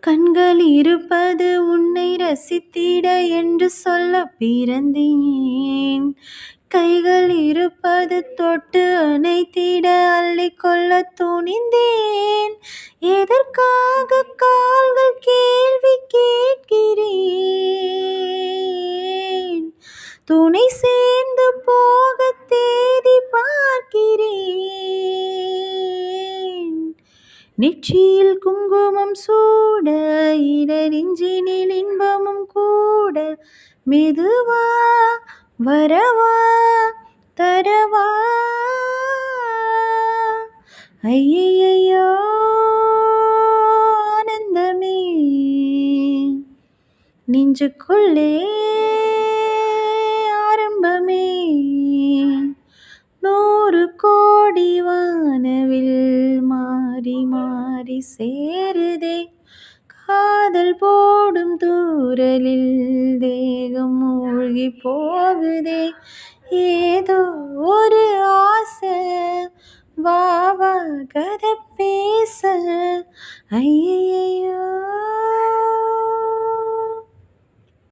கண்கள் இருப்பது உன்னை ரசித்திட என்று சொல்ல பிறந்தேன். கைகள் இருப்பது தொட்டு அணைத்திட அள்ளிக்கொள்ள துணிந்தேன். எதற்காக கால்கள் கேள்வி கேட்கிறேன்? துணை சேர்ந்து போக தேதி பார்க்கிறேன். நெற்றியில் குங்குமம் சூட இடரிஞ்சினில் இன்பமும் கூட. மெதுவா வரவா தரவா ஐயையோ ஆனந்தமே நெஞ்சுக்குள்ளே ஆரம்பமே. 100 கோடி வானவில் மாறி மாறி சேருதே. காதல் போடும் தூறலில் தேகம் மூழ்கி போகுதே. ஏதோ ஒரு ஆசை வா வா கதை பேச ஐயையோ